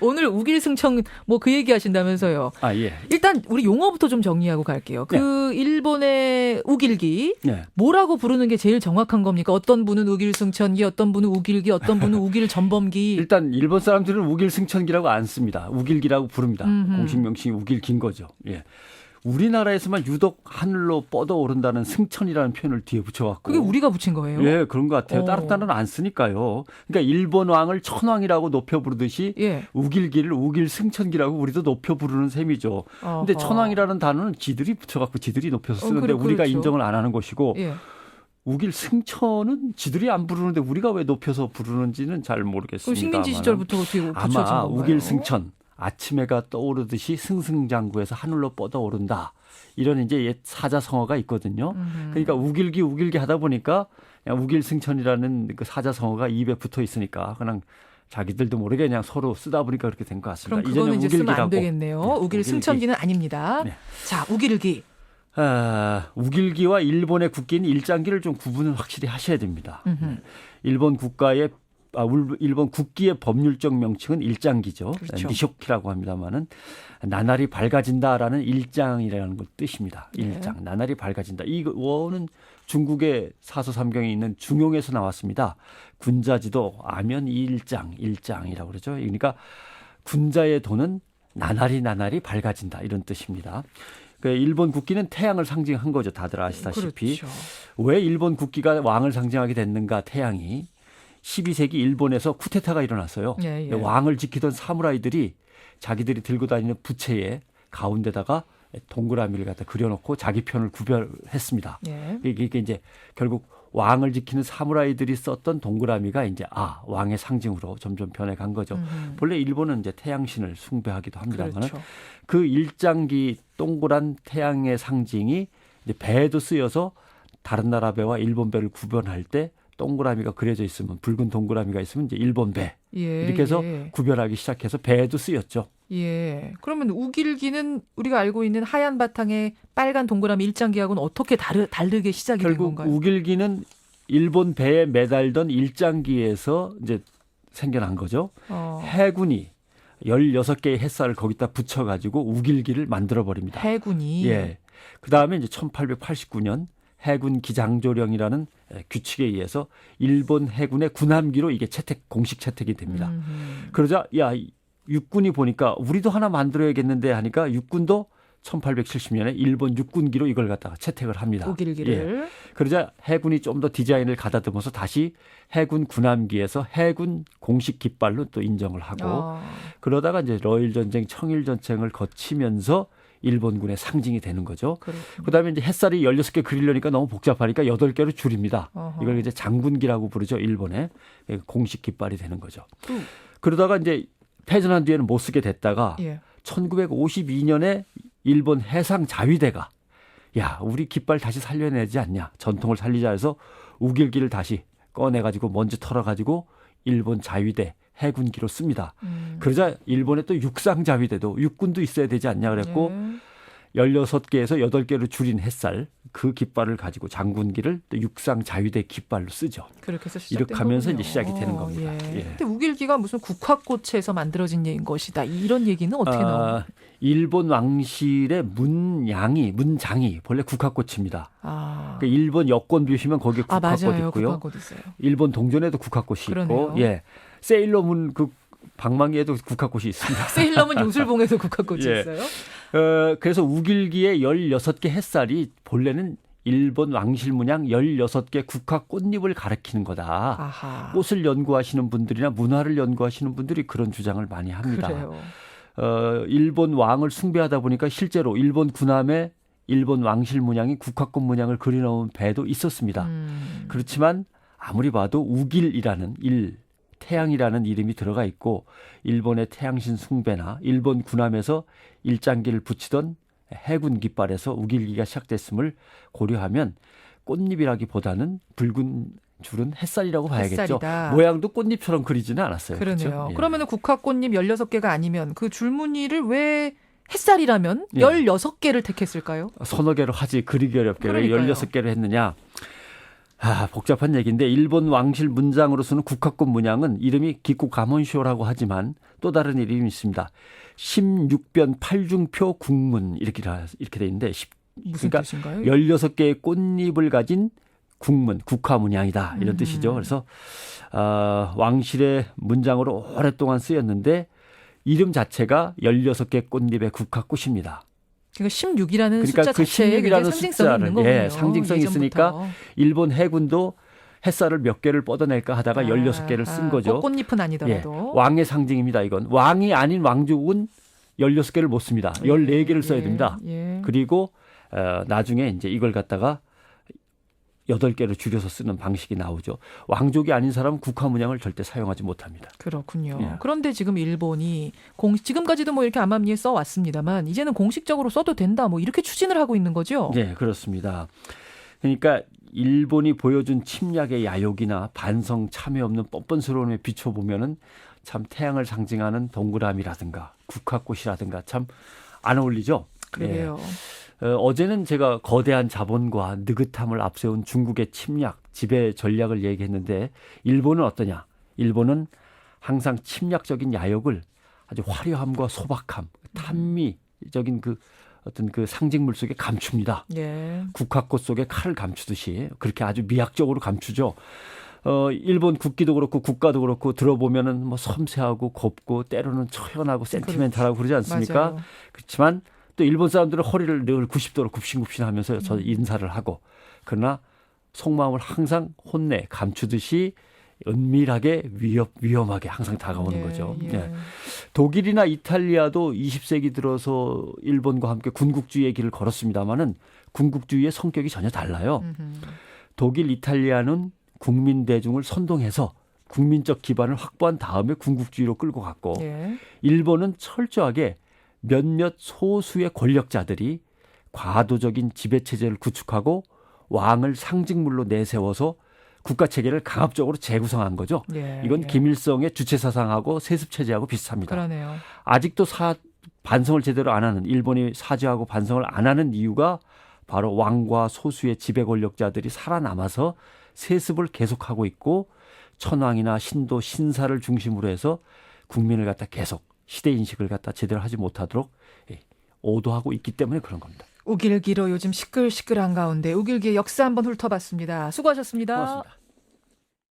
오늘 우길승천 뭐 그 얘기 하신다면서요. 아, 예. 일단 우리 용어부터 좀 정리하고 갈게요. 그 일본의 우길기 뭐라고 부르는 게 제일 정확한 겁니까? 어떤 분은 우길승천기, 어떤 분은 우길기, 어떤 분은 우길전범기. 일단 일본 사람들은 우길승천기라고 안 씁니다. 우길기라고 부릅니다. 공식 명칭이 우길기인 거죠. 예. 우리나라에서만 유독 하늘로 뻗어오른다는 승천이라는 표현을 뒤에 붙여갖고. 그게 우리가 붙인 거예요? 예, 그런 것 같아요. 다른 나라는 안 쓰니까요. 그러니까 일본 왕을 천왕이라고 높여 부르듯이 우길기를 우길승천기라고 우리도 높여 부르는 셈이죠. 그런데 천왕이라는 단어는 지들이 붙여갖고 지들이 높여서 쓰는데 우리가 그렇죠. 인정을 안 하는 것이고 우길승천은 지들이 안 부르는데 우리가 왜 높여서 부르는지는 잘 모르겠습니다. 식민지 시절부터 어떻게 붙여진 건가요? 아마 우길승천. 아침 해가 떠오르듯이 승승장구해서 하늘로 뻗어오른다. 이런 이제 옛 사자성어가 있거든요. 그러니까 우길기 하다 보니까 그냥 우길승천이라는 그 사자성어가 입에 붙어 있으니까 그냥 자기들도 모르게 그냥 서로 쓰다 보니까 그렇게 된 것 같습니다. 그럼 그거는 이제 쓰면 안 되겠네요. 우길승천기는 아닙니다. 자, 우길기. 우길기와 일본의 국기인 일장기를 좀 구분을 확실히 하셔야 됩니다. 일본 국기의 법률적 명칭은 일장기죠. 그렇죠. 니쇼키라고 합니다만은 나날이 밝아진다라는 일장이라는 것 뜻입니다. 일장, 나날이 밝아진다. 이 원은 중국의 사서삼경에 있는 중용에서 나왔습니다. 군자지도 아면 일장이라고 그러죠. 그러니까 군자의 도는 나날이 밝아진다 이런 뜻입니다. 일본 국기는 태양을 상징한 거죠. 다들 아시다시피. 그렇죠. 왜 일본 국기가 왕을 상징하게 됐는가 태양이. 12세기 일본에서 쿠데타가 일어났어요. 왕을 지키던 사무라이들이 자기들이 들고 다니는 부채에 가운데다가 동그라미를 갖다 그려놓고 자기 편을 구별했습니다. 이게 이제 결국 왕을 지키는 사무라이들이 썼던 동그라미가 이제 왕의 상징으로 점점 변해간 거죠. 본래 일본은 이제 태양신을 숭배하기도 합니다만 그렇죠. 그 일장기 동그란 태양의 상징이 이제 배에도 쓰여서 다른 나라 배와 일본 배를 구별할 때 동그라미가 그려져 있으면 붉은 동그라미가 있으면 이제 일본 배 이렇게 해서 구별하기 시작해서 배에도 쓰였죠. 그러면 우길기는 우리가 알고 있는 하얀 바탕에 빨간 동그라미 일장기하고는 어떻게 다르게 시작이 된 건가요? 결국 우길기는 일본 배에 매달던 일장기에서 이제 생겨난 거죠. 해군이 16개의 햇살을 거기다 붙여가지고 우길기를 만들어버립니다. 해군이? 그다음에 이제 1889년 해군 기장조령이라는 규칙에 의해서 일본 해군의 군함기로 이게 공식 채택이 됩니다. 그러자 육군이 보니까 우리도 하나 만들어야겠는데 하니까 육군도 1870년에 일본 육군기로 이걸 갖다가 채택을 합니다. 우길기를. 그러자 해군이 좀 더 디자인을 가다듬어서 다시 해군 군함기에서 해군 공식 깃발로 또 인정을 하고 그러다가 이제 러일 전쟁, 청일 전쟁을 거치면서 일본군의 상징이 되는 거죠. 그다음에 이제 햇살이 16개 그리려니까 너무 복잡하니까 8개로 줄입니다. 이걸 이제 장군기라고 부르죠. 일본의 공식 깃발이 되는 거죠. 그러다가 이제 패전한 뒤에는 못 쓰게 됐다가 1952년에 일본 해상 자위대가 우리 깃발 다시 살려내지 않냐. 전통을 살리자 해서 우길기를 다시 꺼내가지고 먼지 털어가지고 일본 자위대 해군기로 씁니다. 그러자 일본의 또 육상자위대도 육군도 있어야 되지 않냐 그랬고 16개에서 8개로 줄인 햇살 그 깃발을 가지고 장군기를 또 육상자위대 깃발로 쓰죠. 그렇게 해서 이렇게 하면서 이제 시작이 되는 겁니다. 근데 우길기가 무슨 국화꽃에서 만들어진 것이다. 이런 얘기는 어떻게 나와요? 일본 왕실의 문장이 본래 국화꽃입니다. 그러니까 일본 여권 보시면 거기에 국화꽃 맞아요. 있고요. 국화꽃 있어요. 일본 동전에도 국화꽃이 그러네요. 있고 세일러문 그 방망이에도 국화꽃이 있습니다. 세일러문 요술봉에도 국화꽃이 있어요? 그래서 우길기의 16개 햇살이 본래는 일본 왕실 문양 16개 국화 꽃잎을 가리키는 거다. 꽃을 연구하시는 분들이나 문화를 연구하시는 분들이 그런 주장을 많이 합니다. 그래요. 일본 왕을 숭배하다 보니까 실제로 일본 군함에 일본 왕실 문양이 국화꽃 문양을 그려놓은 배도 있었습니다. 그렇지만 아무리 봐도 우길이라는 태양이라는 이름이 들어가 있고 일본의 태양신 숭배나 일본 군함에서 일장기를 붙이던 해군 깃발에서 우길기가 시작됐음을 고려하면 꽃잎이라기보다는 붉은 줄은 햇살이라고 봐야겠죠. 햇살이다. 모양도 꽃잎처럼 그리지는 않았어요. 그러네요. 그렇죠? 그러면 국화꽃잎 16개가 아니면 그 줄무늬를 왜 햇살이라면 16개를 택했을까요? 서너 개로 하지 그리기 어렵게 왜 16개로 했느냐. 복잡한 얘기인데 일본 왕실 문장으로서는 국화꽃 문양은 이름이 기쿠가몬쇼라고 하지만 또 다른 이름이 있습니다. 16변 8중표 국문 이렇게 돼 있는데 무슨 그러니까 뜻인가요? 16개의 꽃잎을 가진 국문, 국화 문양이다 이런 뜻이죠. 그래서 왕실의 문장으로 오랫동안 쓰였는데 이름 자체가 16개 꽃잎의 국화꽃입니다. 그러니까 16이라는 그러니까 숫자 그 자체에 16이라는 상징성이 있는 거군요. 상징성이 있으니까 일본 해군도 햇살을 몇 개를 뻗어낼까 하다가 16개를 쓴 거죠. 꽃잎은 아니더라도. 왕의 상징입니다. 이건. 왕이 아닌 왕족은 16개를 못 씁니다. 14개를 써야 됩니다. 그리고 나중에 이제 이걸 갖다가 8개로 줄여서 쓰는 방식이 나오죠. 왕족이 아닌 사람은 국화 문양을 절대 사용하지 못합니다. 그렇군요. 그런데 지금 일본이 지금까지도 뭐 이렇게 암암리에 써왔습니다만 이제는 공식적으로 써도 된다 뭐 이렇게 추진을 하고 있는 거죠? 네, 그렇습니다. 그러니까 일본이 보여준 침략의 야욕이나 반성 참여 없는 뻔뻔스러움에 비춰보면은 참 태양을 상징하는 동그라미라든가 국화꽃이라든가 참 안 어울리죠. 그러게요. 어제는 제가 거대한 자본과 느긋함을 앞세운 중국의 침략, 지배 전략을 얘기했는데 일본은 어떠냐? 일본은 항상 침략적인 야욕을 아주 화려함과 소박함, 탐미적인 어떤 그 상징물 속에 감춥니다. 국화꽃 속에 칼을 감추듯이 그렇게 아주 미학적으로 감추죠. 일본 국기도 그렇고 국가도 그렇고 들어보면은 뭐 섬세하고 곱고 때로는 처연하고 센티멘탈하고 그러지 않습니까? 맞아요. 그렇지만 또 일본 사람들은 허리를 늘 90도로 굽신굽신하면서 저 인사를 하고 그러나 속마음을 항상 혼내 감추듯이 은밀하게 위험하게 항상 다가오는 거죠. 독일이나 이탈리아도 20세기 들어서 일본과 함께 군국주의의 길을 걸었습니다마는 군국주의의 성격이 전혀 달라요. 독일, 이탈리아는 국민 대중을 선동해서 국민적 기반을 확보한 다음에 군국주의로 끌고 갔고 일본은 철저하게 몇몇 소수의 권력자들이 과도적인 지배체제를 구축하고 왕을 상징물로 내세워서 국가체계를 강압적으로 재구성한 거죠. 이건 김일성의 주체사상하고 세습체제하고 비슷합니다. 그러네요. 아직도 반성을 제대로 안 하는 일본이 사죄하고 반성을 안 하는 이유가 바로 왕과 소수의 지배 권력자들이 살아남아서 세습을 계속하고 있고 천황이나 신도, 신사를 중심으로 해서 국민을 갖다 계속 시대인식을 갖다 제대로 하지 못하도록 오도하고 있기 때문에 그런 겁니다. 우길기로 요즘 시끌시끌한 가운데 우길기의 역사 한번 훑어봤습니다. 수고하셨습니다. 고맙습니다.